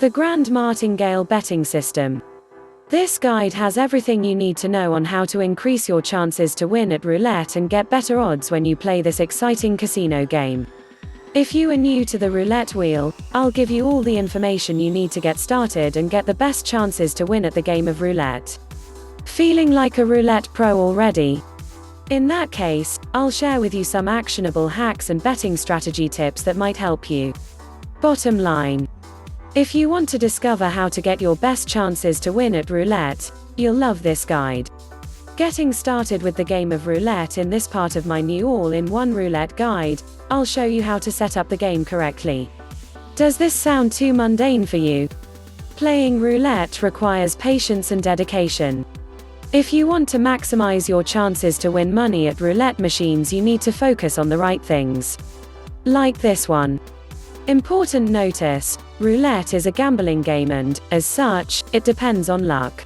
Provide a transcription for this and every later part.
The Grand Martingale Betting System. This guide has everything you need to know on how to increase your chances to win at roulette and get better odds when you play this exciting casino game. If you are new to the roulette wheel, I'll give you all the information you need to get started and get the best chances to win at the game of roulette. Feeling like a roulette pro already? In that case, I'll share with you some actionable hacks and betting strategy tips that might help you. Bottom line. If you want to discover how to get your best chances to win at roulette, you'll love this guide. Getting started with the game of roulette in this part of my new all-in-one roulette guide, I'll show you how to set up the game correctly. Does this sound too mundane for you? Playing roulette requires patience and dedication. If you want to maximize your chances to win money at roulette machines, you need to focus on the right things. Like this one. Important notice, roulette is a gambling game and, as such, it depends on luck.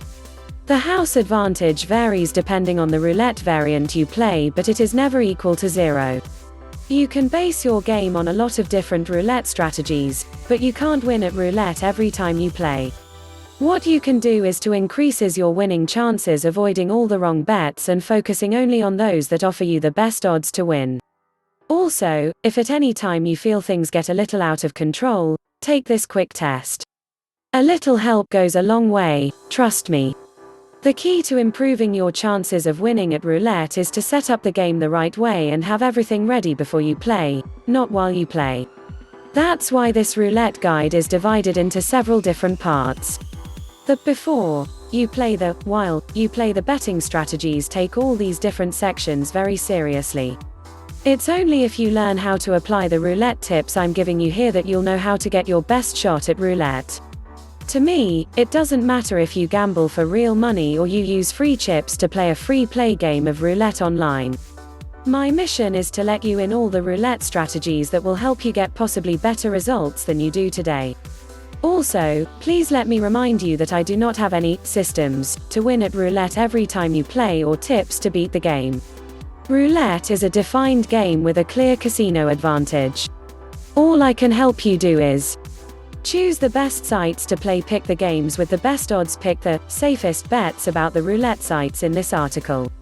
The house advantage varies depending on the roulette variant you play, but it is never equal to 0. You can base your game on a lot of different roulette strategies, but you can't win at roulette every time you play. What you can do is to increases your winning chances, avoiding all the wrong bets and focusing only on those that offer you the best odds to win. Also, if at any time you feel things get a little out of control, take this quick test. A little help goes a long way, trust me. The key to improving your chances of winning at roulette is to set up the game the right way and have everything ready before you play, not while you play. That's why this roulette guide is divided into several different parts. The before you play the while you play the betting strategies take all these different sections very seriously. It's only if you learn how to apply the roulette tips I'm giving you here that you'll know how to get your best shot at roulette. To me, it doesn't matter if you gamble for real money or you use free chips to play a free play game of roulette online. My mission is to let you in all the roulette strategies that will help you get possibly better results than you do today. Also, please let me remind you that I do not have any systems to win at roulette every time you play or tips to beat the game. Roulette is a defined game with a clear casino advantage. All I can help you do is choose the best sites to play, pick the games with the best odds, pick the safest bets about the roulette sites in this article.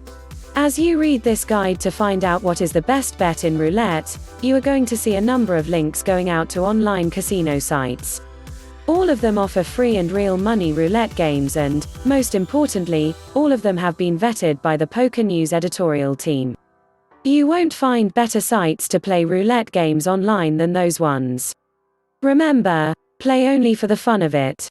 As you read this guide to find out what is the best bet in roulette, you are going to see a number of links going out to online casino sites. All of them offer free and real money roulette games and, most importantly, all of them have been vetted by the Poker News editorial team. You won't find better sites to play roulette games online than those ones. Remember, play only for the fun of it.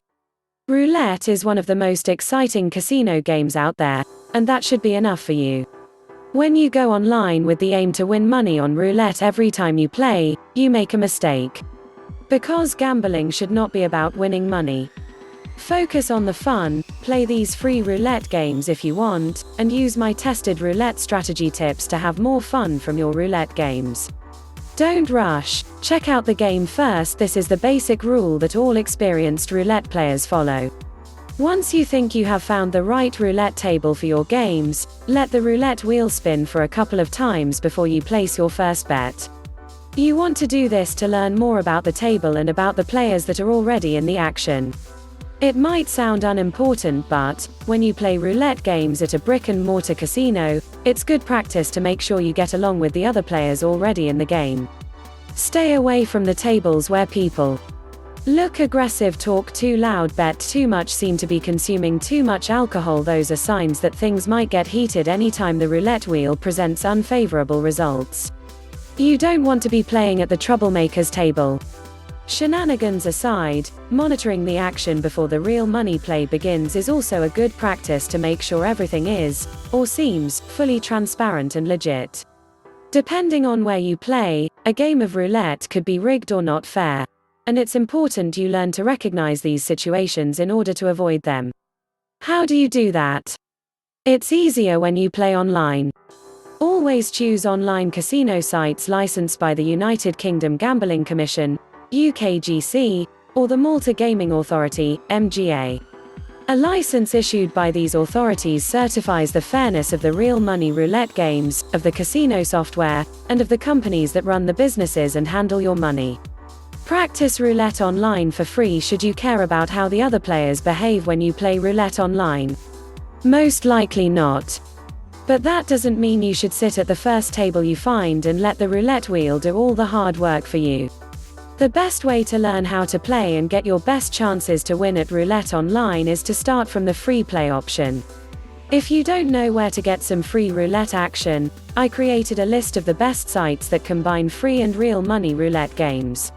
Roulette is one of the most exciting casino games out there, and that should be enough for you. When you go online with the aim to win money on roulette every time you play, you make a mistake. Because gambling should not be about winning money. Focus on the fun, play these free roulette games if you want, and use my tested roulette strategy tips to have more fun from your roulette games. Don't rush, check out the game first. This is the basic rule that all experienced roulette players follow. Once you think you have found the right roulette table for your games, let the roulette wheel spin for a couple of times before you place your first bet. You want to do this to learn more about the table and about the players that are already in the action. It might sound unimportant, but when you play roulette games at a brick-and-mortar casino, it's good practice to make sure you get along with the other players already in the game. Stay away from the tables where people look aggressive, talk too loud, bet too much, seem to be consuming too much alcohol. Those are signs that things might get heated anytime the roulette wheel presents unfavorable results. You don't want to be playing at the troublemakers table. Shenanigans aside, monitoring the action before the real money play begins is also a good practice to make sure everything is, or seems, fully transparent and legit. Depending on where you play, a game of roulette could be rigged or not fair. And it's important you learn to recognize these situations in order to avoid them. How do you do that? It's easier when you play online. Always choose online casino sites licensed by the United Kingdom Gambling Commission, UKGC, or the Malta Gaming Authority, MGA. A license issued by these authorities certifies the fairness of the real money roulette games, of the casino software, and of the companies that run the businesses and handle your money. Practice roulette online for free. Should you care about how the other players behave when you play roulette online? Most likely not. But that doesn't mean you should sit at the first table you find and let the roulette wheel do all the hard work for you. The best way to learn how to play and get your best chances to win at roulette online is to start from the free play option. If you don't know where to get some free roulette action, I created a list of the best sites that combine free and real money roulette games.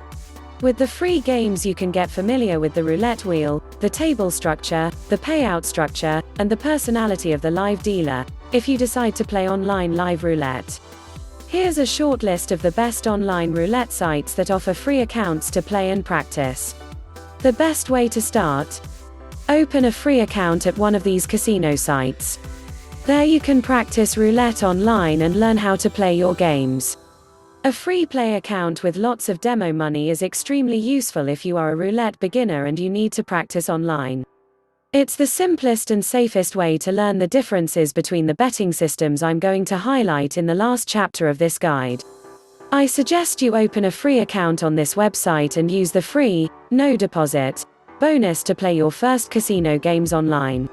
With the free games, you can get familiar with the roulette wheel, the table structure, the payout structure, and the personality of the live dealer, if you decide to play online live roulette. Here's a short list of the best online roulette sites that offer free accounts to play and practice. The best way to start? Open a free account at one of these casino sites. There you can practice roulette online and learn how to play your games. A free play account with lots of demo money is extremely useful if you are a roulette beginner and you need to practice online. It's the simplest and safest way to learn the differences between the betting systems I'm going to highlight in the last chapter of this guide. I suggest you open a free account on this website and use the free, no deposit, bonus to play your first casino games online.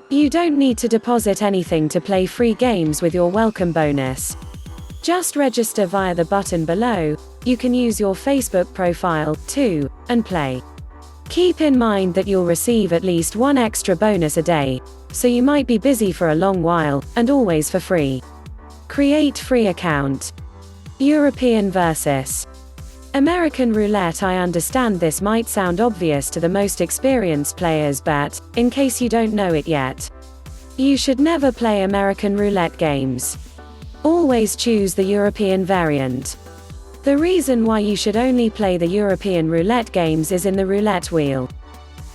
You don't need to deposit anything to play free games with your welcome bonus. Just register via the button below. You can use your Facebook profile, too, and play. Keep in mind that you'll receive at least one extra bonus a day, so you might be busy for a long while, and always for free. Create free account. European versus American roulette. I understand this might sound obvious to the most experienced players, but, in case you don't know it yet, you should never play American roulette games. Always choose the European variant. The reason why you should only play the European roulette games is in the roulette wheel.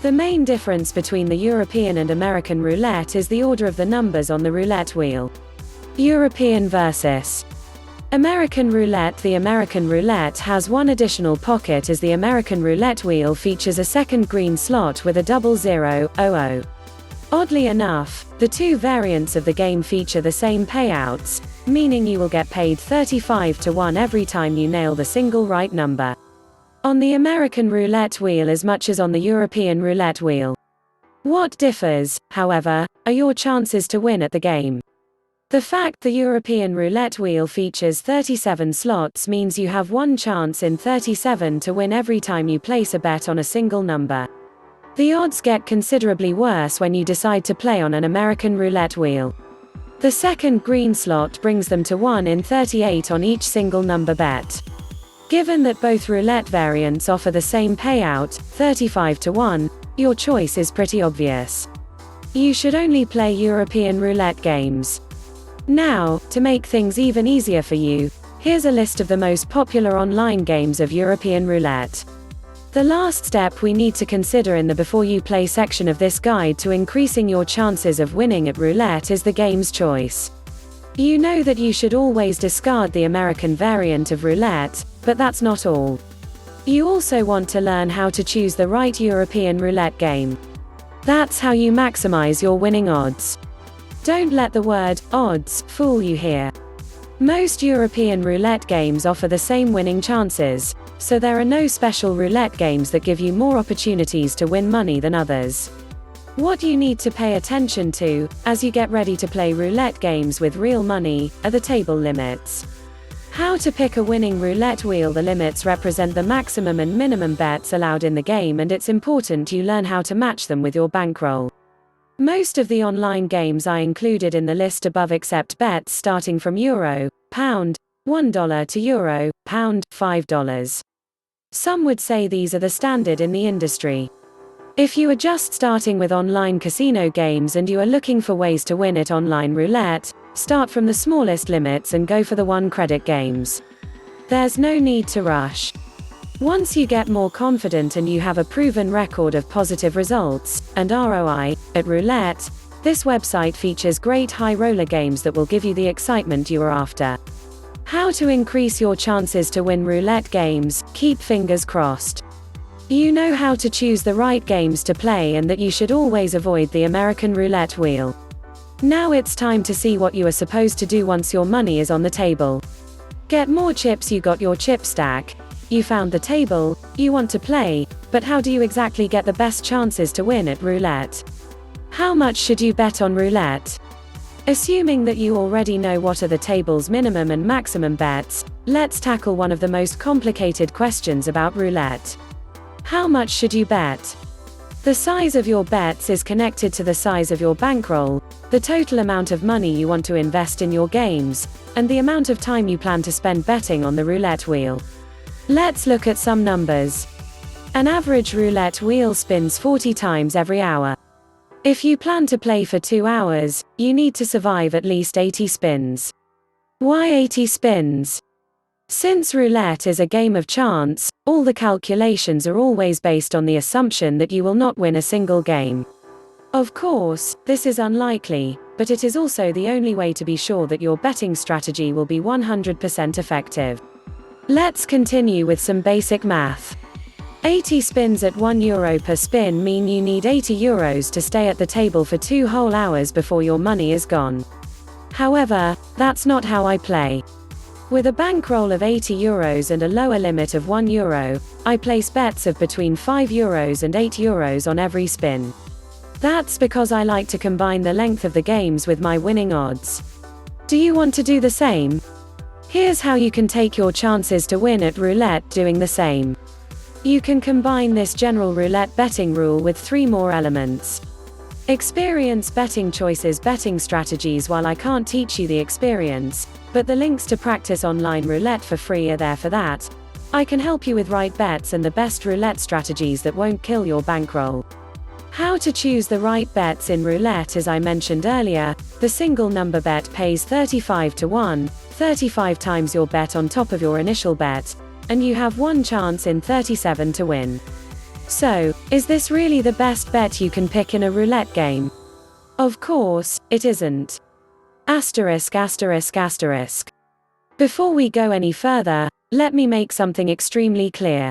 The main difference between the European and American roulette is the order of the numbers on the roulette wheel. European versus American roulette. The American roulette has one additional pocket, as the American roulette wheel features a second green slot with a 0000. Oddly enough, the two variants of the game feature the same payouts, meaning you will get paid 35 to 1 every time you nail the single right number on the American roulette wheel as much as on the European roulette wheel. What differs, however, are your chances to win at the game. The fact the European roulette wheel features 37 slots means you have one chance in 37 to win every time you place a bet on a single number. The odds get considerably worse when you decide to play on an American roulette wheel. The second green slot brings them to 1 in 38 on each single number bet. Given that both roulette variants offer the same payout, 35 to 1, your choice is pretty obvious. You should only play European roulette games. Now, to make things even easier for you, here's a list of the most popular online games of European roulette. The last step we need to consider in the before you play section of this guide to increasing your chances of winning at roulette is the game's choice. You know that you should always discard the American variant of roulette, but that's not all. You also want to learn how to choose the right European roulette game. That's how you maximize your winning odds. Don't let the word odds fool you here. Most European roulette games offer the same winning chances, so there are no special roulette games that give you more opportunities to win money than others. What you need to pay attention to, as you get ready to play roulette games with real money, are the table limits. How to pick a winning roulette wheel. The limits represent the maximum and minimum bets allowed in the game, and it's important you learn how to match them with your bankroll. Most of the online games I included in the list above accept bets starting from euro, pound, $1 to euro, pound, $5. Some would say these are the standard in the industry. If you are just starting with online casino games and you are looking for ways to win at online roulette, start from the smallest limits and go for the 1 credit games. There's no need to rush. Once you get more confident and you have a proven record of positive results, and ROI, at roulette, this website features great high roller games that will give you the excitement you are after. How to increase your chances to win roulette games. Keep fingers crossed. You know how to choose the right games to play and that you should always avoid the American roulette wheel. Now it's time to see what you are supposed to do once your money is on the table. Get more chips. You got your chip stack. you found the table, you want to play, but how do you exactly get the best chances to win at roulette? How much should you bet on roulette? Assuming that you already know what are the table's minimum and maximum bets, let's tackle one of the most complicated questions about roulette. How much should you bet? The size of your bets is connected to the size of your bankroll, the total amount of money you want to invest in your games, and the amount of time you plan to spend betting on the roulette wheel. Let's look at some numbers. An average roulette wheel spins 40 times every hour. If you plan to play for 2 hours, you need to survive at least 80 spins. Why 80 spins? Since roulette is a game of chance, all the calculations are always based on the assumption that you will not win a single game. Of course, this is unlikely, but it is also the only way to be sure that your betting strategy will be 100% effective. Let's continue with some basic math. 80 spins at €1 per spin mean you need €80 to stay at the table for 2 whole hours before your money is gone. However, that's not how I play. With a bankroll of €80 and a lower limit of €1, I place bets of between €5 and €8 on every spin. That's because I like to combine the length of the games with my winning odds. Do you want to do the same? Here's how you can take your chances to win at roulette doing the same. You can combine this general roulette betting rule with 3 more elements. Experience betting choices, betting strategies. While I can't teach you the experience, but the links to practice online roulette for free are there for that, I can help you with right bets and the best roulette strategies that won't kill your bankroll. How to choose the right bets in roulette. As I mentioned earlier, the single number bet pays 35 to 1, 35 times your bet on top of your initial bet, and you have 1 chance in 37 to win. So, is this really the best bet you can pick in a roulette game? Of course, it isn't. Asterisk, asterisk, asterisk. Before we go any further, let me make something extremely clear.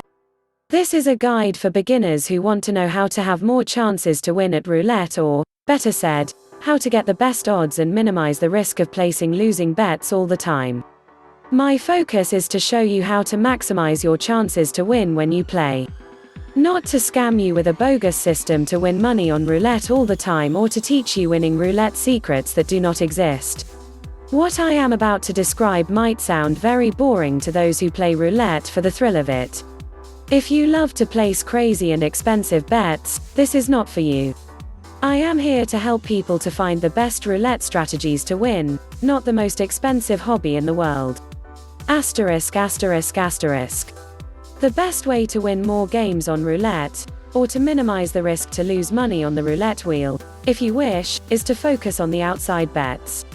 This is a guide for beginners who want to know how to have more chances to win at roulette, or, better said, how to get the best odds and minimize the risk of placing losing bets all the time. My focus is to show you how to maximize your chances to win when you play. Not to scam you with a bogus system to win money on roulette all the time, or to teach you winning roulette secrets that do not exist. What I am about to describe might sound very boring to those who play roulette for the thrill of it. If you love to place crazy and expensive bets, this is not for you. I am here to help people to find the best roulette strategies to win, not the most expensive hobby in the world. Asterisk, asterisk, asterisk. The best way to win more games on roulette, or to minimize the risk to lose money on the roulette wheel, if you wish, is to focus on the outside bets.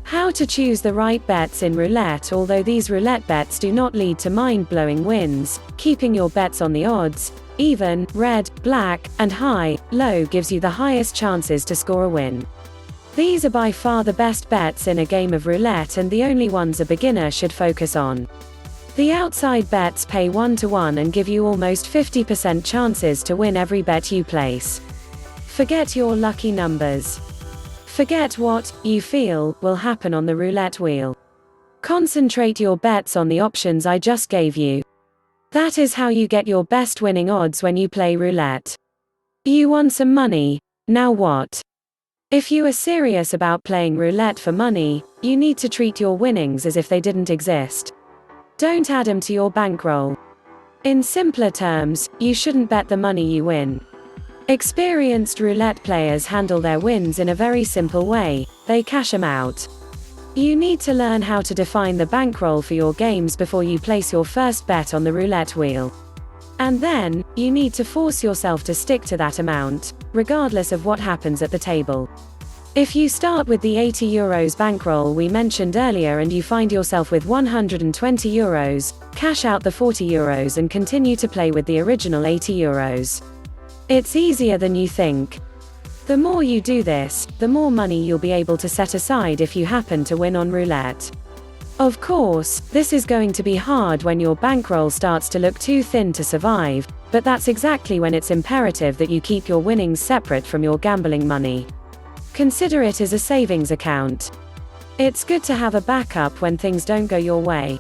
How to choose the right bets in roulette. Although these roulette bets do not lead to mind-blowing wins, keeping your bets on the odds, even, red, black, and high, low gives you the highest chances to score a win. These are by far the best bets in a game of roulette, and the only ones a beginner should focus on. The outside bets pay 1 to 1 and give you almost 50% chances to win every bet you place. Forget your lucky numbers. Forget what you feel will happen on the roulette wheel. Concentrate your bets on the options I just gave you. That is how you get your best winning odds when you play roulette. You won some money, now what? If you are serious about playing roulette for money, you need to treat your winnings as if they didn't exist. Don't add them to your bankroll. In simpler terms, you shouldn't bet the money you win. Experienced roulette players handle their wins in a very simple way: they cash them out. You need to learn how to define the bankroll for your games before you place your first bet on the roulette wheel. And then, you need to force yourself to stick to that amount, regardless of what happens at the table. If you start with the €80 bankroll we mentioned earlier and you find yourself with €120, cash out the €40 and continue to play with the original €80. It's easier than you think. The more you do this, the more money you'll be able to set aside if you happen to win on roulette. Of course, this is going to be hard when your bankroll starts to look too thin to survive, but that's exactly when it's imperative that you keep your winnings separate from your gambling money. Consider it as a savings account. It's good to have a backup when things don't go your way.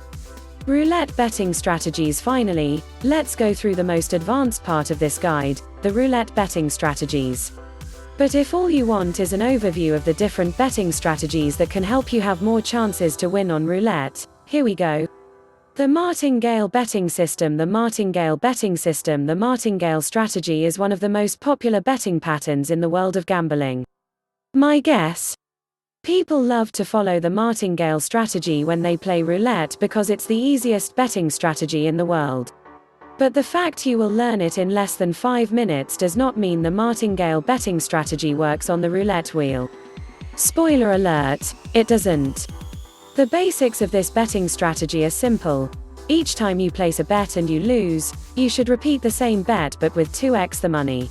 Roulette betting strategies. Finally, let's go through the most advanced part of this guide, the roulette betting strategies. But if all you want is an overview of the different betting strategies that can help you have more chances to win on roulette, here we go. The martingale betting system. The martingale betting system. The martingale strategy is one of the most popular betting patterns in the world of gambling. My guess? People love to follow the martingale strategy when they play roulette because it's the easiest betting strategy in the world. But the fact you will learn it in less than 5 minutes does not mean the martingale betting strategy works on the roulette wheel. Spoiler alert, it doesn't. The basics of this betting strategy are simple. Each time you place a bet and you lose, you should repeat the same bet but with 2x the money.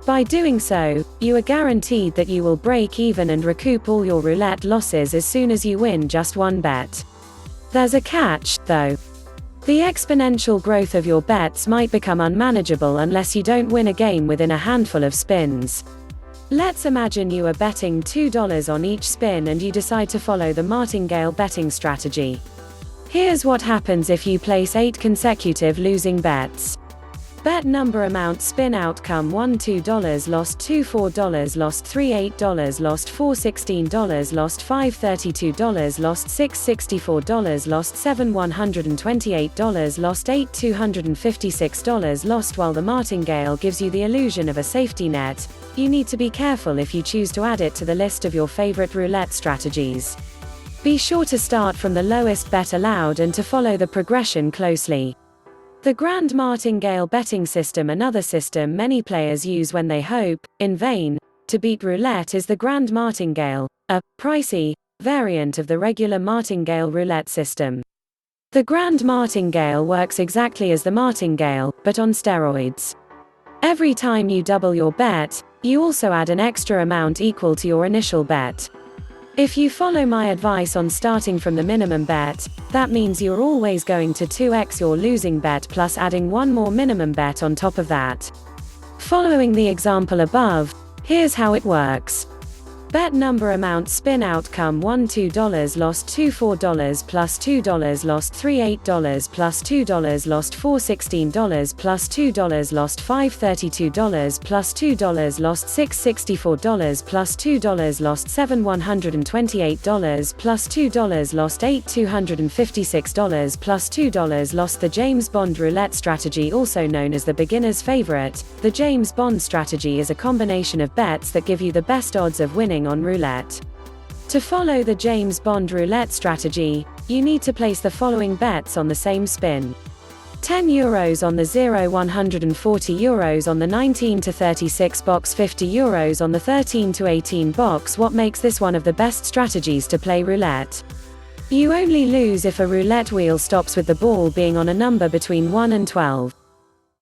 By doing so, you are guaranteed that you will break even and recoup all your roulette losses as soon as you win just one bet. There's a catch, though. The exponential growth of your bets might become unmanageable unless you don't win a game within a handful of spins. Let's imagine you are betting $2 on each spin and you decide to follow the martingale betting strategy. Here's what happens if you place 8 consecutive losing bets. Bet number, amount, spin, outcome: 1 $2, lost 2 $4, lost 3 $8, lost 4 $16, lost 5 $32, lost 6 $64, lost 7 $128, lost 8 $256, lost. While the martingale gives you the illusion of a safety net, you need to be careful if you choose to add it to the list of your favorite roulette strategies. Be sure to start from the lowest bet allowed and to follow the progression closely. The grand martingale betting system. Another system many players use when they hope, in vain, to beat roulette is the grand martingale, a pricey variant of the regular martingale roulette system. The grand martingale works exactly as the martingale, but on steroids. Every time you double your bet, you also add an extra amount equal to your initial bet. If you follow my advice on starting from the minimum bet, that means you're always going to 2x your losing bet plus adding one more minimum bet on top of that. Following the example above, here's how it works. Bet number, amount, spin, outcome: 1 $2, lost 2 $4, plus $2, lost 3 $8, plus $2, lost 4 $16, plus $2, lost 5 $32, plus $2, lost 6 $64, plus $2, lost 7 $128, plus $2, lost 8 $256, plus $2, lost. The James Bond roulette strategy, also known as the beginner's favorite. The James Bond strategy is a combination of bets that give you the best odds of winning on roulette. To follow the James Bond roulette strategy, you need to place the following bets on the same spin. €10 on the 0, €140 on the 19 to 36 box, €50 on the 13 to 18 box. What makes this one of the best strategies to play roulette? You only lose if a roulette wheel stops with the ball being on a number between 1 and 12.